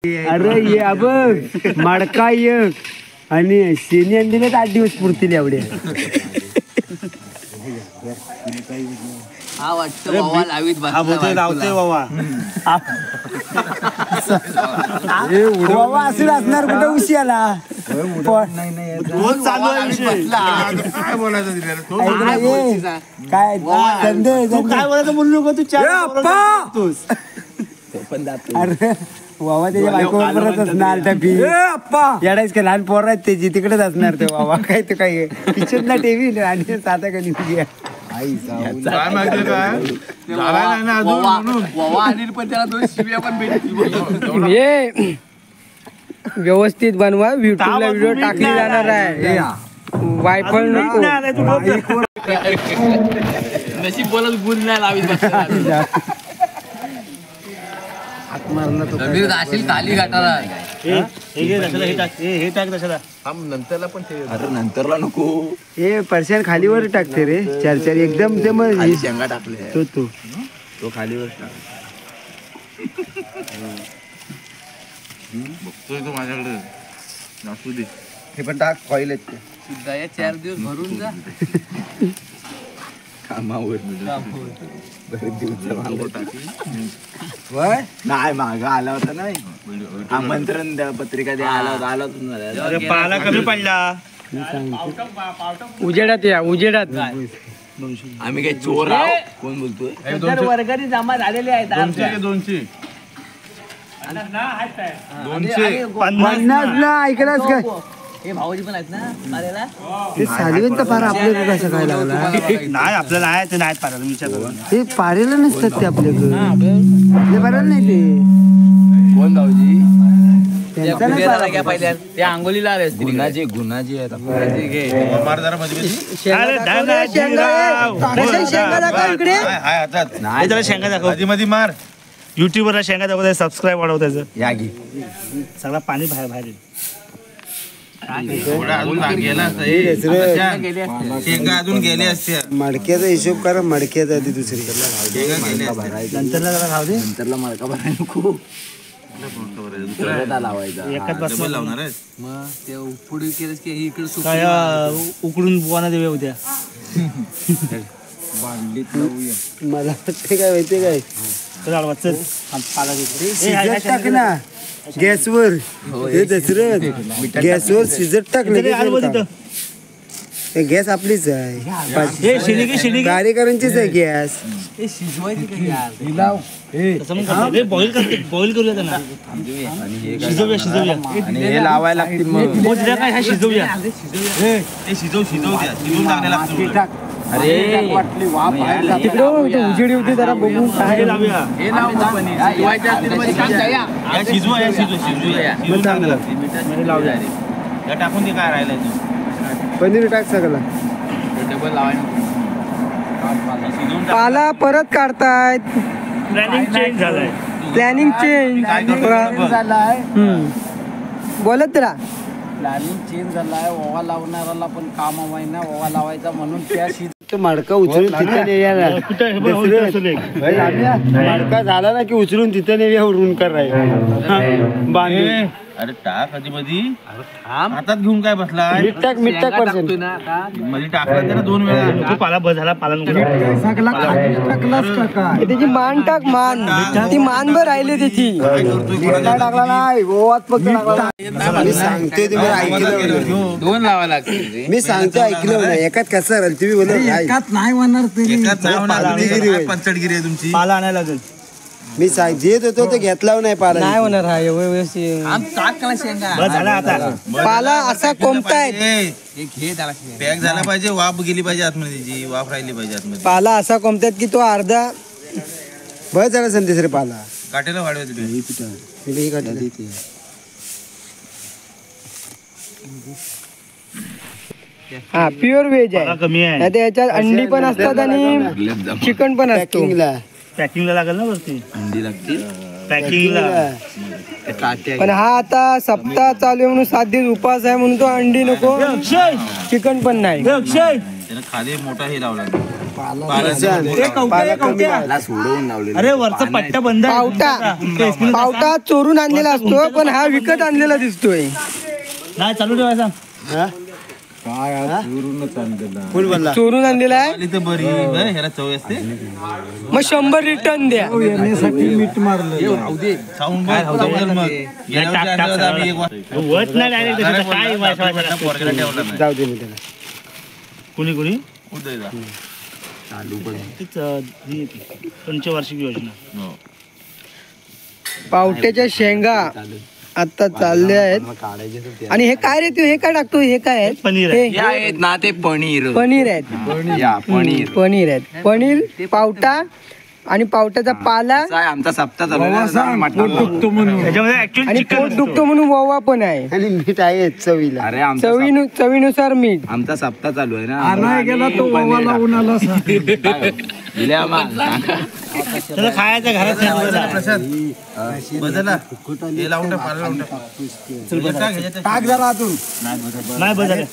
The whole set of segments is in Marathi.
अरे ये बघ मडका एक आणि शेणी आणलेले 8 दिवस पुरतील एवढे. हा वाटतं बाबा लावीत बसला लावते बाबा. बाबा असेल असणार कुठे उशी आला. रोज चालू आहे विषय. काय बोलायचं काय तू काय बोलायचं बोलू नको तू. अरे बाबा त्याच्या बायकोवर परत असणार टपी. येडायच का लहान पोर आहेत त्याची तिकडेच असणार ते बाबा. काय ते काय किचनला टीव्ही आणि साधा कधी काय माहिती काय अनिल पण त्याला 2 शिव्या पण भेटतील. हे व्यवस्थित बनवा. युट्यूबला व्हिडिओ टाकली जाणार आहे. वायफळ नको. नशीब बोलत गुण नाही लावीत बसला. समीर जाशील ताली घाटाला. नंतरला पण अरे नंतरला नको. हे परशान खालीवर टाकते रे. 4 एकदम ते मग शेंगा टाकले तो खालीवर बघतोय तो माझ्याकडे नासू दे. हे पण टाक फॉईल आहेत सुद्धा. या 4 दिवस भरून जा कामावर. नाही माग आला होता नाही आमंत्रण पत्रिका द्या आला होता. पाला कमी पडला. उजेडात या उजेडात. आम्ही काही चोर आहोत. कोण बोलतोय. वर्गणी जमा झालेले आहेत. 200 50 ला ऐकलास काय. हे भाऊजी पण आहेत ना मारेला. ते सालीवंत पारा आपल्याकडे कसं काय लागला. नाही आपल्याला आहे ते नाहीत पाहिलं विचार करून. ते पारेला नसतात ते आपल्याकडे. आपल्या पाराला नाही ते. कोण भाऊजी. त्यांचा नाही पारा. ते आंघोलीला आले गुन्हाचे आहेत. त्याला शेंगा दाखव. मध्ये मार. युट्यूबरला शेंगा दाखवताय. सबस्क्राईब वाढव त्याचं. या घे सगळं पाणी बाहेर बाहेर. शेंगा अजून गेले असते. मडक्याचा हिशोब करा. मडक्याचा आधी दुसरी नंतरला जरा राहू दे. नंतरला मडका भरायला नको. लावायचा एकच बस लावणार आहे. मग ते पुढे केलं की इकडे काय उकडून बुवाना देऊया उद्या. मला वाटते काय माहितीये काय. चल पाला शिजत टाक ना गॅसवर. हे दसरथ गॅसवर शिजत टाकलं. गॅस आपलीच आहे. कार्यकरांचीच आहे गॅस. बॉईल करूया त्यांना. शिजवूया हे लावायला लागतील. काय शिजवूया. शिजवून टाकायला लागतं. अरे तिकडे उजेडी होती जरा बघू काय लावूया. टाकून ते काय राहिलं. पनीर टाक सगळं. डबल लावायला. पाला परत काढतायत. प्लॅनिंग चेंज झालंय. प्लॅनिंग चेंज झालाय. बोलत राहा. प्लॅनिंग चेंज झालाय. ओवा लावणाराला पण काम हवाय ना. ओवा लावायचा म्हणून त्या मडका उचलून तिथे नेऊया. मडका झाला ना की उचलून तिथे नेऊया. उडून करायला बांधून. अरे टाक कधी मध्ये हातात घेऊन काय बसला. मीठ टाक पर्सेंट मध्ये टाकला त्याला 2 वेळा. पाला बस झाला. पाला त्याची मान टाक. मान ती मान भर राहिली त्याची. टाकला नाही गोवात फक्त मी सांगतोय तुम्ही ऐकलं. 2 लावा लागतील. मी सांगतो ऐकलं नाही. एकात कसं राहील तुम्ही बोला. एकात नाही होणार तरी. पंचडगिरी आहे तुमची. पाला आणायला लागेल. मी देत होतो ते घेतला नाही. पाला नाही होणार. हा व्यवस्थित शेंगा बस झाला आता. पाला असा कोंबतायत. घे त्याला. पॅक झाला पाहिजे. वाफ गेली पाहिजे आतमध्ये. त्याची वाफ राहिली पाहिजे आतमध्ये. पाला असा कोंबतायत की तो अर्धा. बस झाला संदेश रे. पाला काटेला वाढवायचं हा प्युअर व्हेज पाला आहे. कमी आहे. नाही तर याच्यात अंडी पण असतात आणि चिकन पण असतो. पॅकिंगला पॅकिंगला लागेल ना वरती. अंडी लागतील. पॅकिंगला. पण हा आता सप्ताह चालू आहे म्हणून 7 दिवस उपास आहे म्हणून तो अंडी नको चिकन पण नाही. अक्षय त्यानं खाली मोठा हे लावला. त्याला सोडवून लावलेलं अरे वरचा पट्टा बंद आहे. पावटा चोरून आणलेला असतो पण हा विकत आणलेला दिसतोय. नाही चालू ठेवायचा. चोरून आणलेला आहे. आली तर बरी बरं, ह्याला चव असते मग 100 रिटर्न द्या. खाऊन बघ, खाऊन मग गेल्या वर्षी आणलं होतं आम्ही एक वत नाही डायरेक्ट काय पोरग्याला ठेवला नाही. जाऊ दे मी त्याला. कुणी कुणी उदयला. तीच ही पंचवार्षिक योजना. हो. पावट्याच्या शेंगा आता चालले आहेत. आणि हे काय रे तू हे काय टाकतो? हे काय आहे? पनीर हे या आहेत ना ते पनीर पनीर आहेत. या पनीर पनीर आहेत. पनीर पावटा आणि पावट्याचा पाला असा आहे, आमचा सप्ताह चालू आहे ना, मटण. त्याच्यामध्ये ऍक्च्युअली आणि पोट दुखतो म्हणून ववा पण आहे. आणि मीठ आहे चवीला. अरे आमचा चवीनुसार मीठ. आमचा सप्ताह चालू आहे ना. गेला तो त्याला खायचं घरात नाही. प्रसाद बदला हे लावून टाक, पाला लावून टाक. बरं, टाक ह्याच्यात. टाक जरा आतून. नाही बदल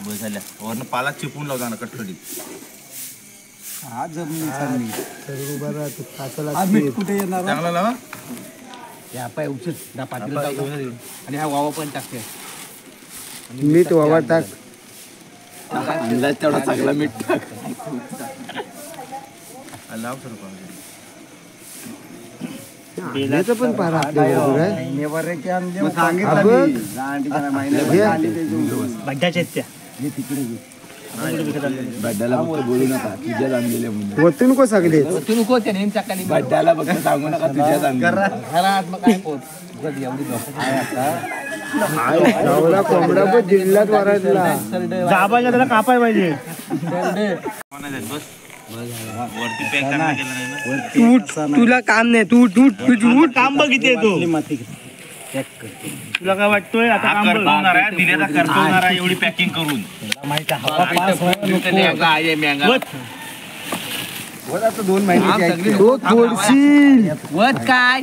बदलल्या. वरनं पाला चिपून लावता ना कटकटीत. हा जमिनीचा मीठ. आज मीठ कुठे येणार? चांगला लावा. आणि हा वावा पण टाकते. मीठ वावा टाक. अंदाज तेवढा चांगला मीठ टाक. लाव सर पाला. बेलाचं पण पारा आपल्याबरोबर आहे. मग सांगितलं मी. बड्ड्याच्या आहेत त्या. बड्ड्याला फक्त बोलू नका तुझ्याच आणलेले म्हणून. वतू नको सगळे. तू नको त्या नेम चाकाली बड्ड्याला फक्त सांगू नका तुझ्याच आणलेले. घरात मग काय पोत एवढी गावला कोंबडा पण जिल्ह्यात वरायला. दाबायला त्याला कापाय पाहिजे. वरती पॅक करायला गेलं नाही ना. उठ, तुला काम नाही. तू उठ उठ उठ उठ. काम बघितले तू. तुला काय वाटतोय आता काम बघ. दिलेला करतवणार आहे एवढी पॅकिंग करून. आता 2 महिन्याची तो थोडशी वत काय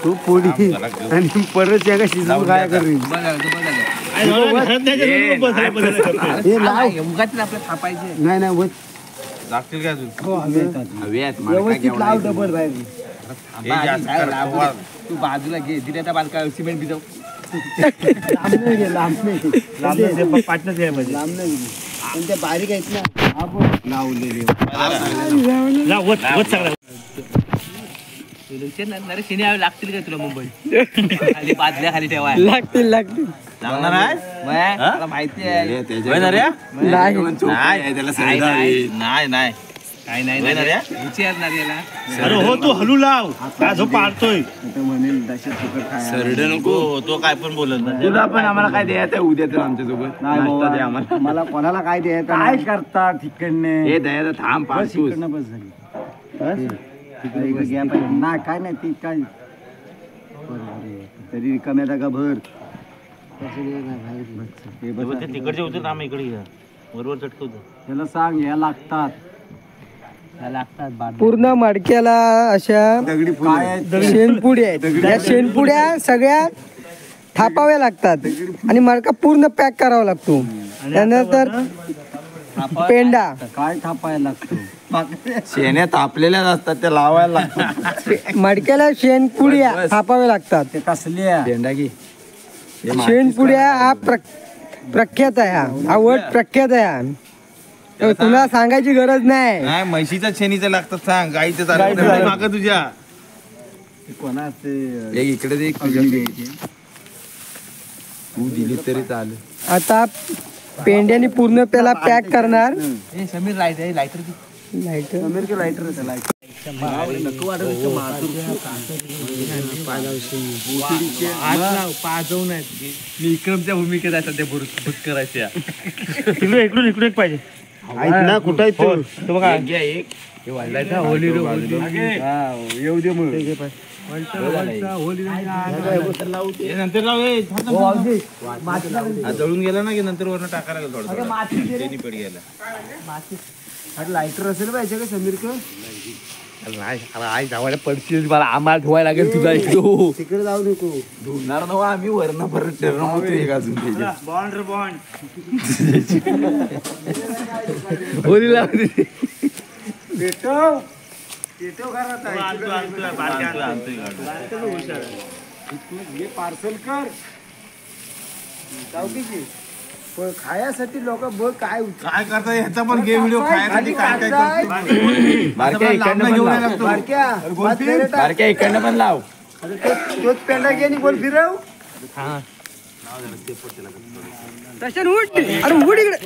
तो पोडी आणि परत या का शिजवून काय करेल. घरात नाही बसायला करतोय. हे लाव. उगाच आपलं थापायचे. नाही नाही वत लागतील काय अजून हवे आहेत मला काय व्यवस्थित केवढं लाव आहे. डबल बाहेर. हे जास्त कर. तू बाजूला घे दिल्या बांधका सिमेंट भिजव. लांब नाही गे, लांब नाही. पाटणच यायला पाहिजे. लांब नाही गे. पण त्या बारीक आहेत ना आपण लावलेले. जा, वत सगळं. नरे शनी लागतील काय तुला मुंबई खाली बादल्या खाली ठेवाय लागतील लागणार आहे. मला माहिती आहे. हे त्याच्या- नाही. पण चोख आहे, त्याला सांगितलं आहे. नाही नाही काय नाही विचारणार याला. अरे हो तू हलू लाव. का झोप पाडतोय. सरडे नको. तो काय पण बोलत नाही. तुला पण आम्हाला काय द्यायचं आहे उद्या तर आमच्या सोबत नाश्ता दे आम्हाला. मला कोणाला काय द्यायचं काय करता तिकडने हे द्यायचं थांब पाच तूच. तिकडनं बस झाली. तिकडे एक घ्या पाहिजे. नाही काय नाही ती काय तरी रिकाम्या जागा भर. हे बस. ते तिकडचे होते ना आम्ही इकडे घ्या. बरोबर चटकवतो. त्याला सांग या लागतात. पूर्ण मडक्याला अशा दगडी फुलं. शेणपुड्या आहेत. या शेणपुड्या सगळ्या थापाव्या लागतात आणि मडका पूर्ण पॅक करावा लागतो. त्यानंतर पेंडा काय थापायला लागतो. शेण्या तापलेल्याच असतात त्या लावायला लागतात. मडक्याला शेणपुड्या थापाव्या लागतात. ते कसल्या पेंडा की शेणपुड्या हा प्रख्यात आहे. हा वर्ड प्रख्यात आहे. तुला सांगायची गरज नाही. नाही म्हशीच्या शेणीचं लागतात. सांग गाईचं चालू माग तुझ्या. कोणाचे एक इकडे दे, एक तुझ्या तू दिली तरी चालेल. आता पेंड्याने पूर्ण त्याला पॅक करणार. समीर लाईट आहे लाईटर लाईट अमेरिका लाईटर होतं लाईट. विक्रमच्या भूमिकेत आहे सध्या भूत करायच्या. इकडून एक पाहिजे. ऐक ना कुठं आहे तू. तो बघा. येऊ दे मग. नंतर लाव. जळून गेला ना की नंतर वरनं टाकायला लागेल थोडं. पेट गेला. लाईटर असेल पाहिजे का समीर का. नाही आई जावायला पडशील मला आम्हाला धुवायला लागेल तुला इकडं. तिकडे जाऊ नको. धुणार नव्हा आम्ही वरनं परत ठरवतो एक अजून त्याच्यात. बॉन्ड रे बॉन्ड. होली लावली पेटव घरात आहे. हे पार्सल कर जाऊकीची. पण खायासाठी लोक बघ काय काय करता ह्याचा पण गेम व्हिडिओ खायसाठी काय काय करतो. बारक्या इकडनं पण लाव. बारक्या इकडनं पण लाव. तोच पेंडा घे आणि बोल फिरव. तशान उठ अरे उठ इकडे.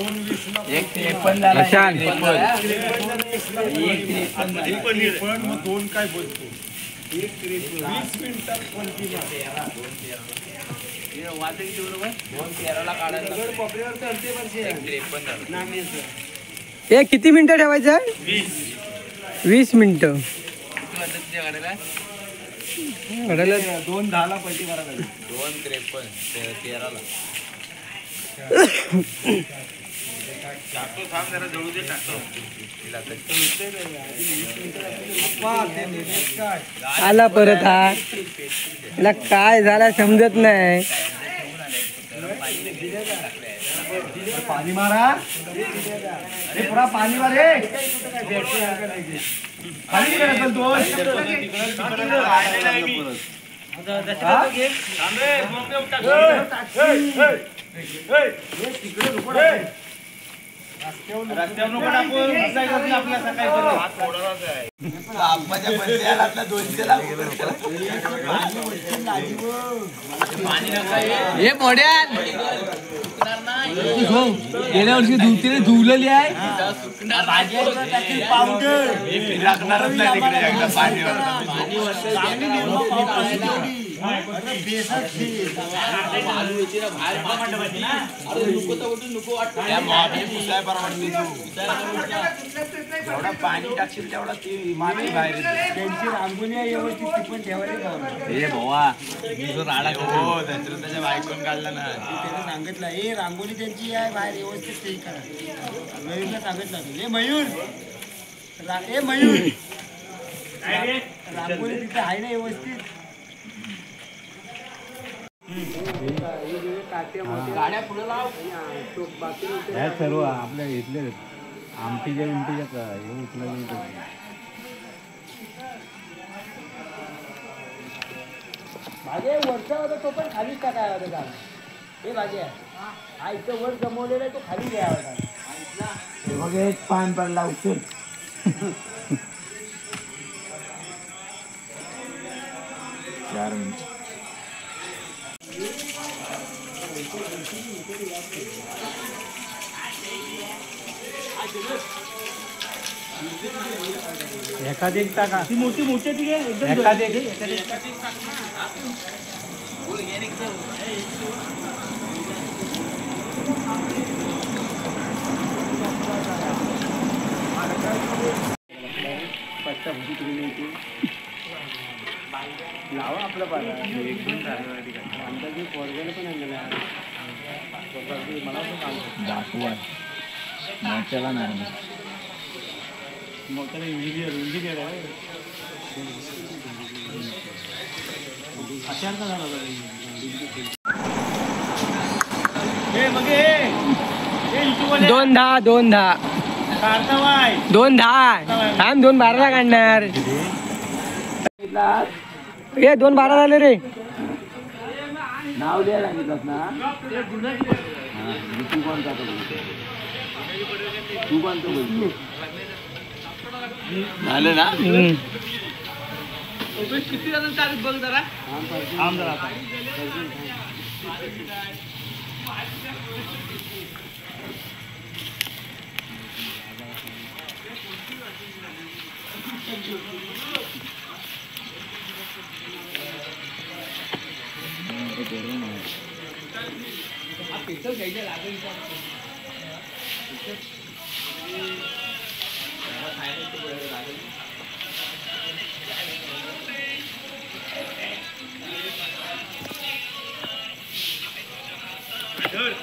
दोन काय बोलतो. हे किती मिनिटं ठेवायचं? 20 मिनिटं. 2:10 पलटी करायला. 2:53 टाकतो थांब जरा जळू दे टाकतो. आला परत हा. याला काय झाला समजत नाही. पाणी मारा. पुरा पाणी मारे. खाली रस्त्यावर नको टाकू. आपल्या सकाळी हे मोड्यान गेल्या वर्षी धुवलेली आहे. पाणी टाकशील तेवढा ती माती बाहेर येते. त्यांची रांगोळी आहे व्यवस्थित ती पण ठेवायला. हे भावा मी जो राडा हो त्याच्या बायकोन काढला ना. त्याने सांगितलं हे रांगोळी त्यांची आहे बाहेर व्यवस्थित ते करा. मयूरला सांगितलं हे मयूर हे मयूर रांगोळी तिथे आहे ना व्यवस्थित. सर्व आपल्या इथले आमटीच्या बिमटीच्या हे उचलून भागे वरचा होता तो पण खालीच टाकायला होता झाड. हे भागे हा इथं वर जमवलेला आहे तो खाली घ्यावा होता. बघ एक पान पडला उचल. चार मिनिट. एखादी एक टाका. ती मोठी मोठी ठीक आहे. एखादी लावा आपलं पाहिजे. एक दोन अंदाजे पोरग्याला पण आणलेला मला पण दाखवा मोठ्याला नाही. मोठ्याला इंजिनियर आहे. अशांत झाला 2:10 2:10 थांब 2:12 काढणार. हे 2:12 झाले रे. नाव द्यायला सांगितलं ना. तू कोणतं बोल झालं ना. किती जण चालत बघ जरा. Sure.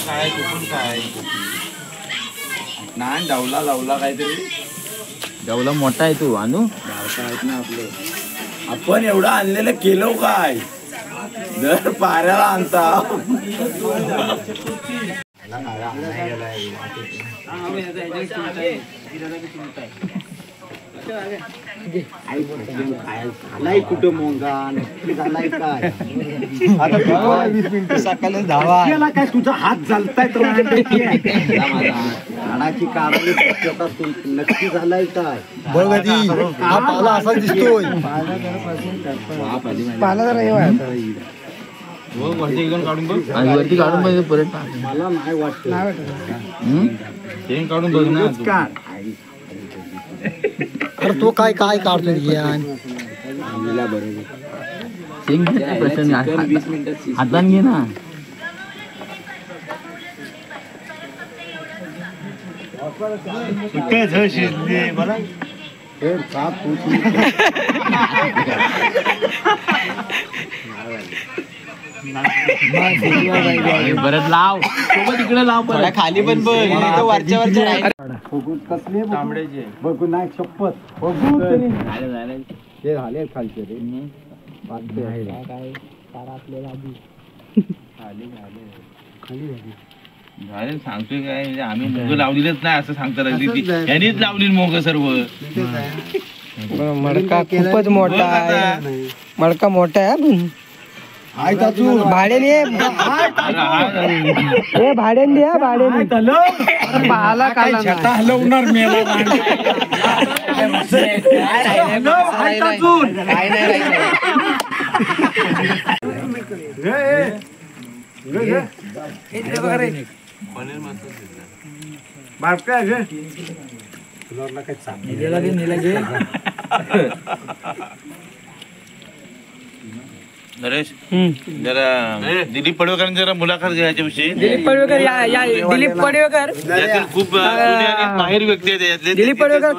काय कुठून काय नान डावला लावला काहीतरी जेवला मोठा आहे तू आणू आहेत ना आपले आपण एवढं आणलेलं केलो काय दर पाऱ्याला आणता झालाय कुठं मोंगा नक्की झालाय काय सकाळी धावा त्याला काय तुझा हात चालताय झाडाची कारणी नक्की झालाय काय बघ हा पाला असा दिसतोय पाला जरा वरती काढून बघ परत मला नाही वाटत ते काढून बघ ना अरे तो काय काय काढतोय ज्ञान प्रश्न हातान घे ना परत लाव सोबत इकडे लाव परत खाली पण बघ वरच्या कसले तांबड्याचे बघू नाही शपथ बघू तरी हे झाले खालचे रे झाले सांगतोय काय म्हणजे आम्ही मोग लावलेलंच नाही असं सांगतात यांनीच लावली मोग सर्व मडका खूपच मोठा आहे मडका मोठा आहे पण भाड्याने भाड्याने द्या भाड्याने पाहाला हलवणार मेला नरेश जरा दिलीप पडवेकरांची जरा मुलाखत घ्यायच्या विषयी दिलीप पडवेकर दिलीप पडवेकर यातील खूप बाहेर व्यक्ती आहेत यातले दिलीप पडवेकर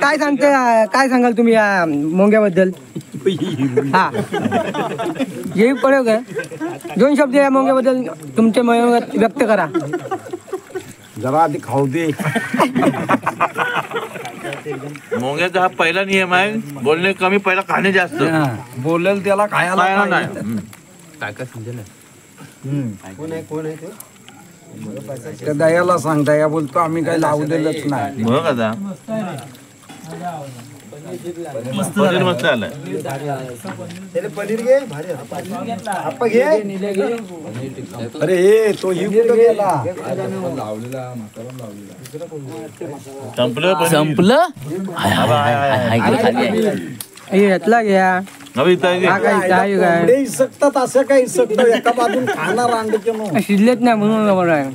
काय सांगाल तुम्ही या मोंग्याबद्दल हा दिलीप पडवेकर 2 शब्द या मोंग्याबद्दल तुमचे मत व्यक्त करा जरा आधी खाऊ दे मोंग्याचा हा पहिला नियम आहे बोलणे कमी पहिला खाणे जास्त बोलेल त्याला खायला नाही त्या दयाला सांग दया बोलतो आम्ही काही लावलेलंच नाही बघ आता मस्त आलाय पनीर घे अरे हे तो ही कुठं गेला संपलं घेतला घ्या इसकतात असं काय इसकतो एका बाजून खाणार अंडे शिजलेत नाही म्हणून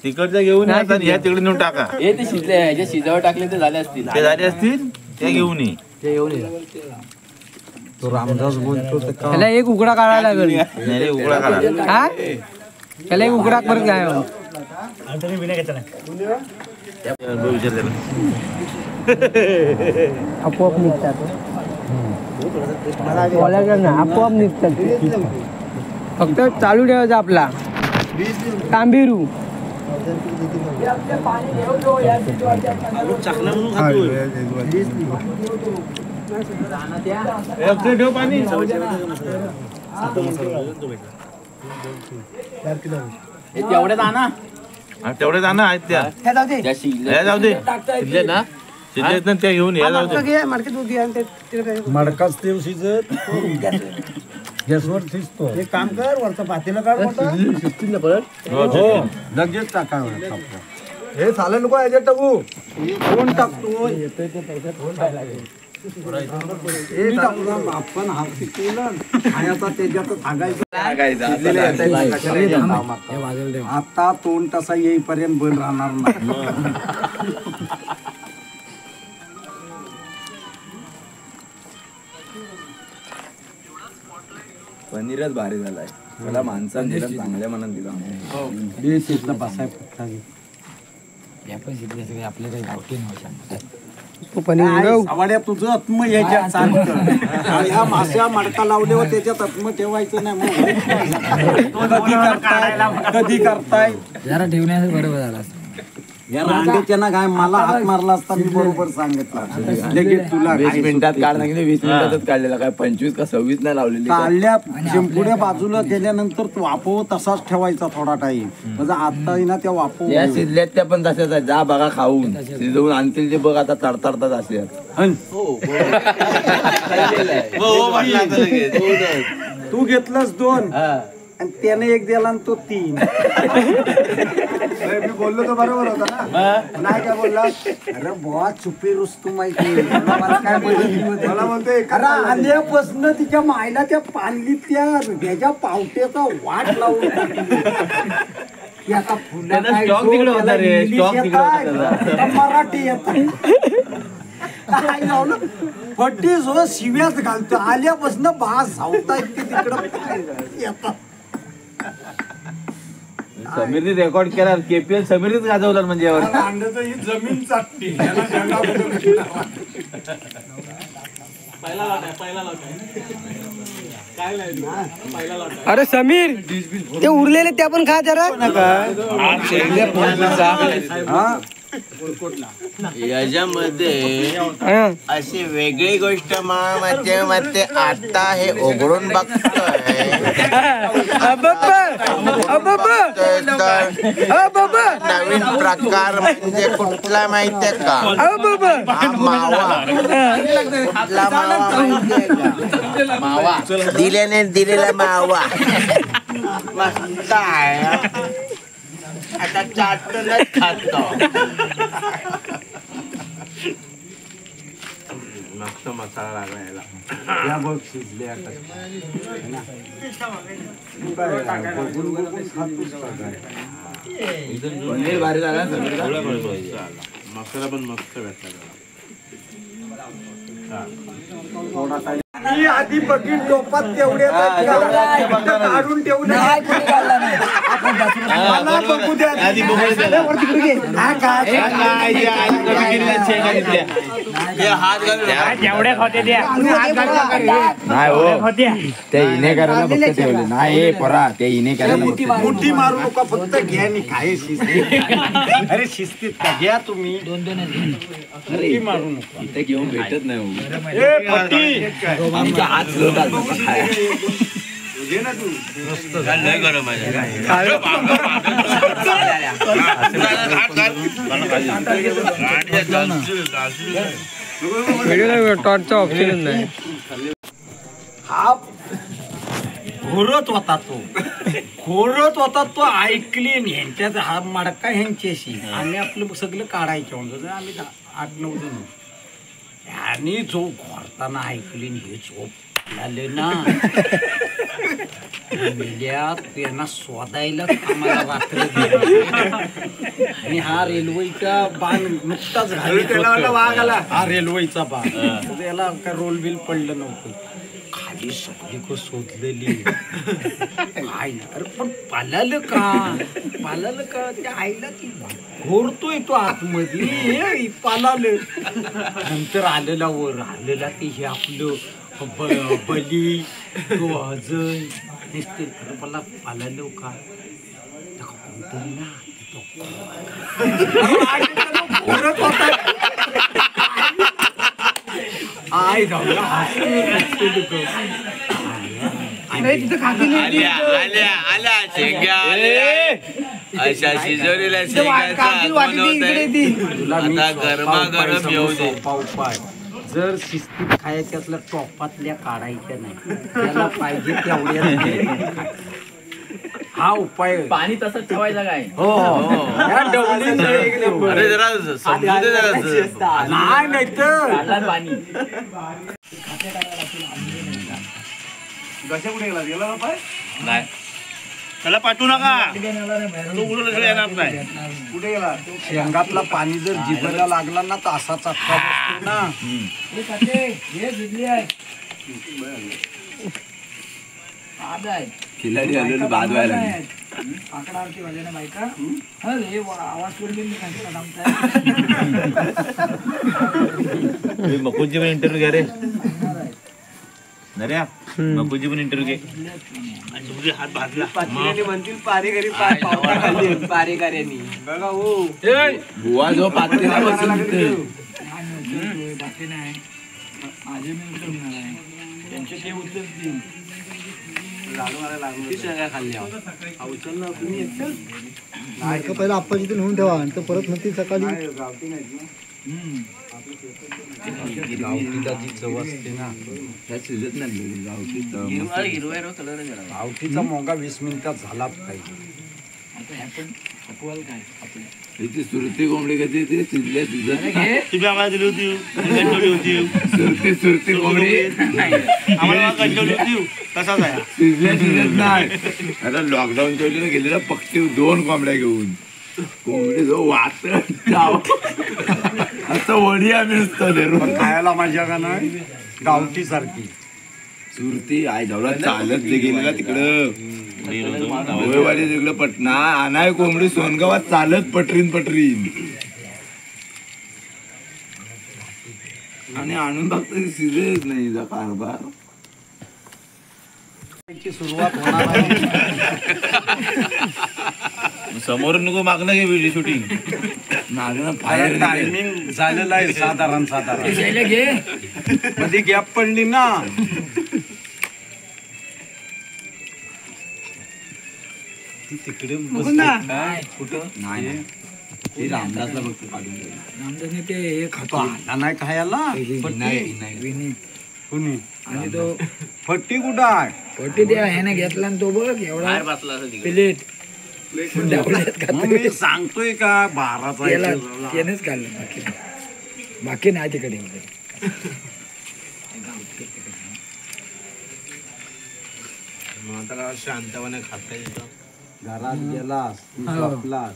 तिकडच्या घेऊन या आणि ह्या तिकडे नेऊन टाका हे ते शिजले शिजावर टाकले ते झाले असतील ते झाले असतील ते घेऊन ये ते येऊन तो रामदास बोलतो त्याला एक उकडा काढायला लागेल नाही रे उघडा करा हा त्याला एक उकडा परत काय विचार आपोआप निघतात आपोआप निघतात फक्त चालू ठेवायचं आपला तांबिरू तेवढ्यात आणा तेवढे जाणं आहेत त्या हे जाऊ दे हे जाऊ दे शिजले ना शिजलेत ना त्या घेऊन या जाऊ दे घे मडके दूध घे आणि ते काय मडकाच तेल शिजत गॅसवर शिजतो एक काम कर वरचं पातेलं काढ मोठं. शिजतील ना परत हो लगेच टाका हे चालेल नको याच्यात टाकू कोण टाकतो येतोय ते त्याच्यात कोण टाकायला आपण हात पिकवलं आणि आता त्याच्यात सांगायचं आता तोंड तसा येईपर्यंत बंद राहणार नाही. पनीरच भारी झालाय मला माणसाने दिलं चांगल्या मनात दिलं आपल्या काही गावठी नव्हत्या पनीर सवाड्या तुझं आत्म याच्यात चालतं ह्या माश्या मडका लावल्यावर त्याच्यात आत्म ठेवायचं नाही मग कधी करताय जरा ठेवण्याचं बरोबर झालं या रांडेच्या ना काय मला हात मारला असता मी बरोबर सांगितलं लगेच तुला 20 मिनिटात काढ सांगितलं 20 मिनिटातच काढलेला काय 25 का 26 नाही लावलेली काढल्या शेंपुड्या बाजूला केल्यानंतर तो वापव तसाच ठेवायचा थोडा टाइम म्हणजे आता ना त्या वापव या शिजल्यात त्या पण तशाच आहे जा बघा खाऊन शिजवून आणतील ते बघ आता तडतडतात असे तू घेतलंस 2 आणि त्याने 1 दिला आणि तो 3 मी बोललो तो बरोबर होता ना नाही काय बोलला अरे बुवा चुपी रुस्तू माहिती काय मला म्हणतोय अरे आल्यापासून तिच्या मायला त्या पानलीतल्या ह्याच्या पावट्याचा वाट लावून की आता फुलं काय स्टॉक तिकडे होता रे, स्टॉक तिकडे होता आता मराठी येत काय लावलं फटीस हो शिव्याच घालतो आल्यापासून बास धावताय ते तिकडं येतात. समीरने रेकॉर्ड केला केपीएल समीरनेच गाजवला म्हणजे यावर जमीन चाटते अरे समीर ते उरलेले त्या पण खा जरा याच्यामध्ये अशी वेगळी गोष्ट मते आता हे उघडून बघतोय नवीन प्रकार म्हणजे कुठला माहितीये का हा मावा कुठला मावा माहितीये का मावा दिलेला मावा मस्त आहे आता चाटूनच खातो मस्त मसाला लागला या बघ शिजले आता पनीर भारी झाला मसाला पण मस्त भेटला मी आधी बघीन टोपात तेवढे काढून ठेवून मला बघू द्या जेवढ्या होते द्या नाही हो ते इने करायला फक्त ठेवले नाही परा ते इने करायला मुठी मारू नका फक्त घ्या आणि काय शिस्तीत अरे शिस्तीत का घ्या तुम्ही 2 मारू नका इथे घेऊन भेटत नाही आमच्या हात टॉर्चचा ऑप्शन नाही हा घोरत होता तो ऐकली ह्यांच्यात हा मडका ह्यांच्याशी आणि आपलं सगळं काढायचं म्हणजे आम्ही 8-9 जण आणि जो घोरताना ऐकली हे झोप झाले ना त्यांना शोधायला आम्हाला रात्र आणि हा रेल्वेचा बाण नुकताच हा रेल्वेचा बाण त्याला काय रोल बिल पडलं नव्हतं खाली सगळी शोधलेली काय ना अरे पण पालालं का त्या आईला ती घोरतोय तो आतमध्ये पालालं नंतर आलेला ते हे आपलं बली तो अजय दिसते मला पालालं का घोरत होता आल्या आल्या आल्या शेंग्या आल्या. अशा शिजवलेल्या शेंग्याचा आगमन होत आहे. आता गरमागरम येऊ दे. उपाय जर शिस्तीत खायचे असलं टोपातल्या काढायच्या नाही, त्याला पाहिजे तेवढ्या हा उपाय पाणी तसंच ठेवायचं काय? हो या डवलीनं एक नंबर. अरे जरा समजू दे जरा. नाही तर काढला पाणी. नाही त्याला पाठवू नका तो उडून येणार नाही. कुठे गेला शेंगातला पाणी जर जिभेला लागला ना तर असा चटका बसतो ना. खिलाडी आलेलं बाद व्हायला लागले. मकुंची पण इंटरव्ह्यू घ्या रे. नऱ्या मकुंची पण इंटरव्ह्यू घे. तुझे हात भाजला म्हणतील पारेकरी पाय पावटा खाल्ली पारेकऱ्यांनी बघा हो बुवा जो पातेला बसून तिथे. पहिला आपण इथे नेऊन ठेवा आणि परत म्हणते सकाळी गावठीचा मोंगा 20 मिनिटात झालाच पाहिजे. इथे सुरती कोंबडी कधी ते शिजल्या शिजत तुम्ही आम्हाला दिली होती कंटवली होती. सुरती कोंबडी आम्हाला कंटवली होती तसाच आहे. शिजल्या शिजत नाही. आता लॉकडाऊन ठेवलेलं गेलेलं पक्षी 2 कोंबड्या घेऊन कोंबडी जो वाट असं वडी आम्ही नुसतं खायला मजा का नाही गावठी सारखी सुरती आई जवळ चालत जे गेलेला तिकडं भोयवाडी तिकडं पटना आणाय कोंबडी सोनगावात चालत पटरीन आणि आणून बघतो शिजत नाही जा कारभार. सुरुवात होणार आहे. समोरून नको मागणं घे व्हिडिओ शूटिंग. मागणं फायर टायमिंग झालेलं आहे साधारण मध्ये गॅप पडली ना. ती तिकडे कुठं नाही ते रामदासला बघतो काढून ते खातो आणला नाही खायला. कुणी आणि तो फट्टी कुठं आहे? पट्टी द्या ह्याने घेतला तो बघ एवढा प्लेट मी सांगतोय का 12चा त्यानेच काढलं बाकी नाही तिकडे. शांतपणे खाता येतं. घरात गेलास झोपलास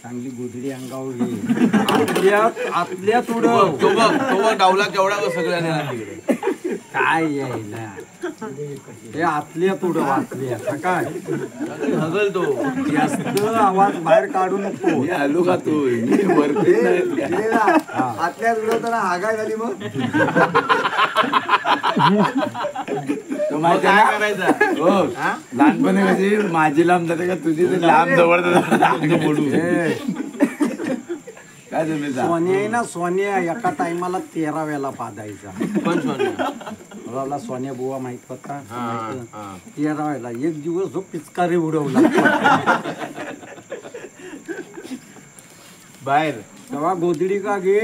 चांगली गोधडी अंगावर घे. आतल्यात उडव. तो बघ डावला केवढा सगळ्यांनी काय यायला हे आतल्यात उडव. आतल्यात काय हगल तो जास्त आवाज बाहेर काढू नको. आलो का तू वरती आतल्यात उडवताना हागाय झाली मग काय करायचं हो लहानपणी कशी माझी लांब जाते का तुझी ते लांब जवळ बोलू काय तुम्ही सोन्या आहे ना सोन्या एका टायमाला 13 वेळा पादायचा. पण सोन्या सोन्या बुवा माहित होता 13 वेळा. एक दिवस जो पिचकारी उडवला बाहेर तेव्हा गोधडी का घे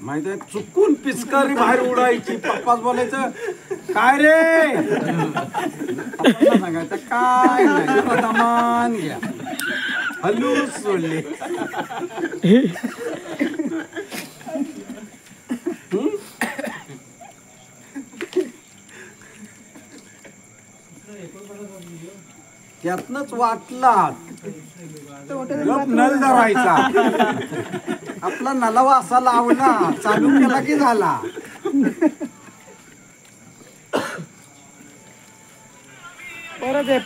माहित आहे चुकून पिचकारी बाहेर उडायची. पप्पाच बोलायचं काय रे पप्पाला सांगायचं काय नाही दमान घ्या हलूच सोडले. त्यातनच वाटला नल धरायचा. आपला नलावा असा लावला चालू केला की झाला.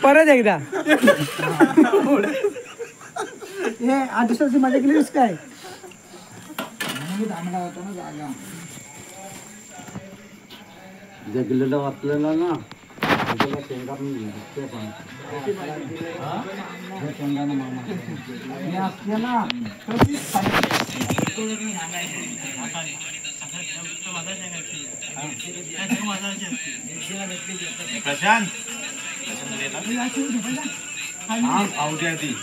परत एकदा हे 8 दिवसाची माझ्या गेलीस काय जगलेलं वाचलेलं ना शेंगा शेंगाना मामा हे असते ना प्रशांत आवड्या ती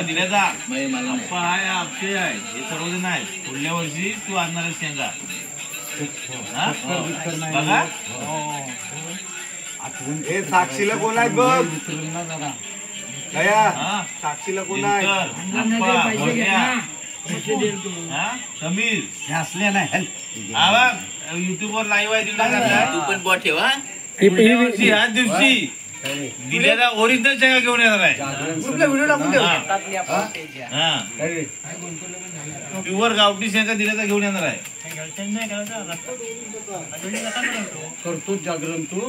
दिल्याचा अप्पा आहे अक्षय आहे हे सर्वजण आहे पुढल्या वर्षी तू आणणार शेंगा बघा हे साक्षीला कोण आहे बघ दया साक्षीला कोण आहे समीर हे असले नाही युट्यूब वर लाईव्ह आहे तिला तू पण बॉ ठेवा पुढल्या वर्षी ह्याच दिवशी दिलेला ओरिजिनल शेंगा घेऊन येणार आहे प्युअर गावठी शेंगा दिल्याचा घेऊन येणार आहे करतो जागरण तू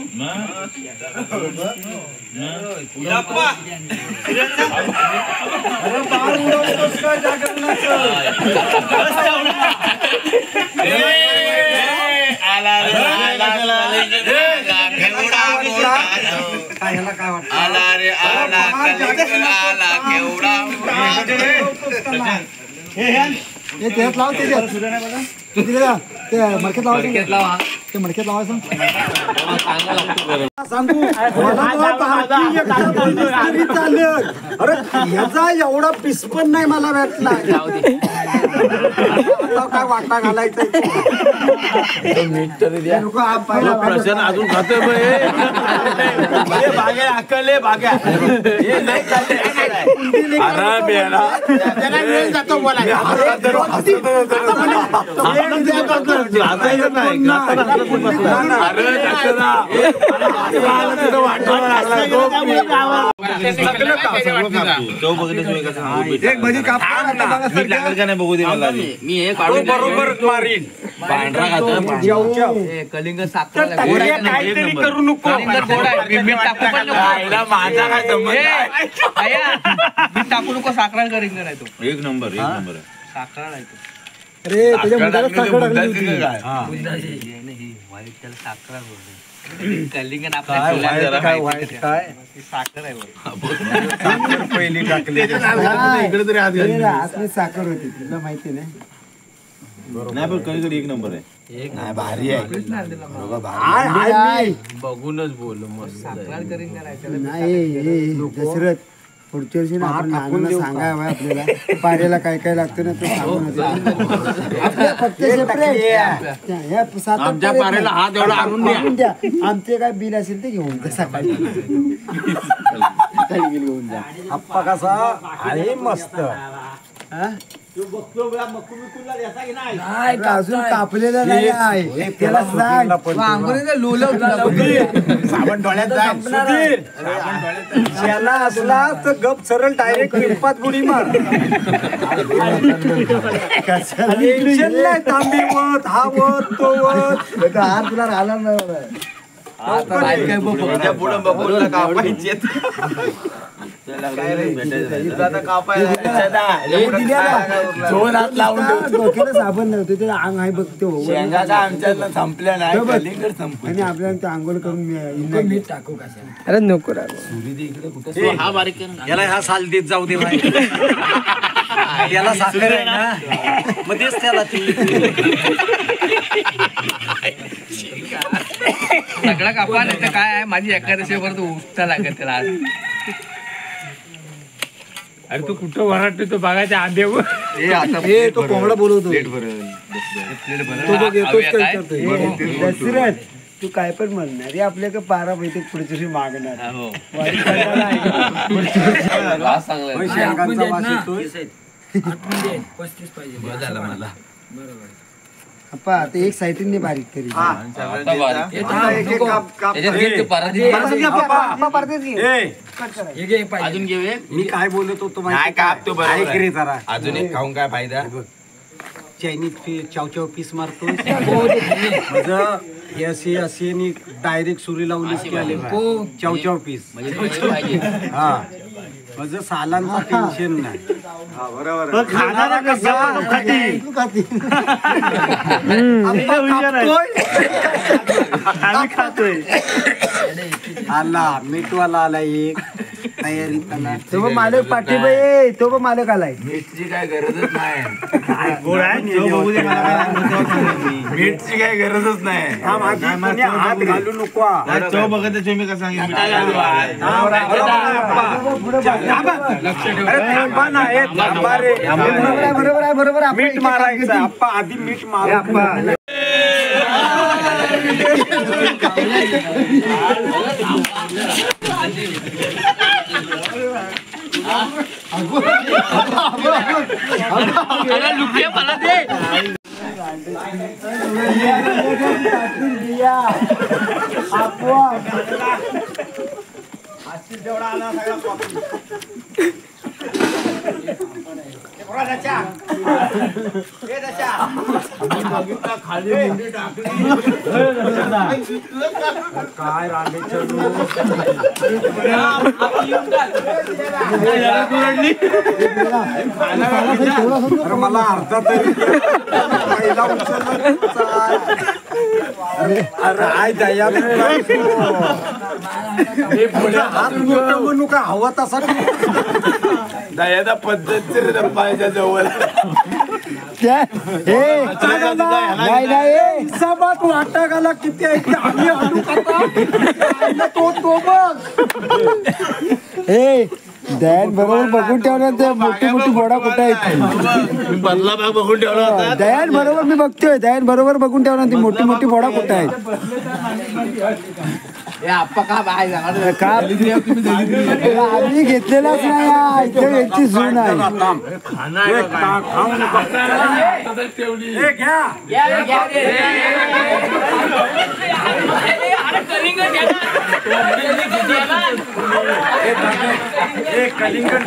अरे बाळ उडवतोस का जागरणाचं काय ह्याला काय वाटतं आला रे आला कलिंगड आला केवढा हे त्यात लाव ते ते मडक्यात लावा ते मडक्यात लावायचं सांगू चालेल अरे ह्याचा एवढा पीस पण नाही मला भेटला काय वाटा घालायचं प्रश्न अजून खातोय बाग्या अक्कल बाग्या बघू दे मला मी हे काढून बरोबर मारीन पांढरा खातो कलिंग साखर काहीतरी करू नको माझा काय संबंध टाकू नको साखर कलिंग नाही तो एक नंबर साखर नाही तो अरे त्याच्या मुलाला साखर टाकली कलिंग साखर आहे पहिली टाकली इकडे तरी आतली साखर होती तुला माहिती नाही नाही पण कधी एक नंबर आहे भारी आहे बघूनच बोल मस्त नाही दशरथ पुढच्या वर्षी आपण नानांना सांगावं आपल्याला पाऱ्याला काय काय लागतं ना ते सांगून फक्त आमच्या पाऱ्याला हात एवढा आणून द्या आमचे काय बिल असेल ते घेऊन जा सकाळी घेऊन जा आप्पा कसा आहे मस्त अजून कापलेला नाही आहे त्याला सांग साबण डोळ्यात ज्याला असला तर गप सरळ डायरेक्ट पिंपात गुडी मार टेन्शन नाही तांबी वत हा वत तो वत हार तुला राहिला नाही डोक्याला साबण नव्हतं ते अंग आहे बघतो संपल्या नाही आणि आपल्याला ते आंघोळ करून मीठ टाकू कशा अरे नको हा बारीक याला ह्या साल देत जाऊ दे याला साखर आहे ना मग तेच त्याला सगळा कापा नाही तर काय आहे माझी एकादशीवर तो उठता लागत त्याला आज अरे तू कुठं वराटतो तो बघायच्या आधी तो कोंबडा बोलवतो दशरथ तू काय पण म्हणणार हे आपल्याकडे पारा माहिती पुढच्या दिवशी मागणार अप्पा आता एक साईडने बारीक करी अजून घेऊया मी काय बोलत होतो अजून एक खाऊन काय फायदा चायनीज चाव पीस मारतो माझं हे असे असे डायरेक्ट सुरी लावलीच की आले चाव पीस हा माझं सालांचा टेन्शन नाही बरोबर खाणारा कसा आम्ही खातोय आला मीठवाला आला एक तयारीत आला. तो पण मालक पाठीबाई तो पण मालक आलाय. मीठची काय गरजच नाही. गोड आहे चव बघू दे मला काय लागतं. मीठची काय गरजच नाही. हा, माझी कोणी हात घालू नको. चव बघत आहे, मी कसं सांगेन बरोबर आहे बरोबर आहे. मीठ मारायचं आप्पा, आधी मीठ मारा आप्पा. काय रांगेचं मला अर्धा तरी पहिला काय दया हात मोठं म्हणू का हवा तसा दयादा पद्धतशीर पाहिजे जवळ. हिसाबात वाटा गाला किती आहे आम्ही आणू का तो बघ. हे दयान बरोबर बघून ठेवलं ते मोठी मोठी घोडा कुठे आहेत. बदला भाग बघून ठेवला होता. दयान बरोबर मी बघतोय. दयान बरोबर बघून ठेवलं ती मोठी मोठी घोडा कुठे आहेत. आम्ही घेतलेलाच नाही. इथे याची सून आहे. कलिंगड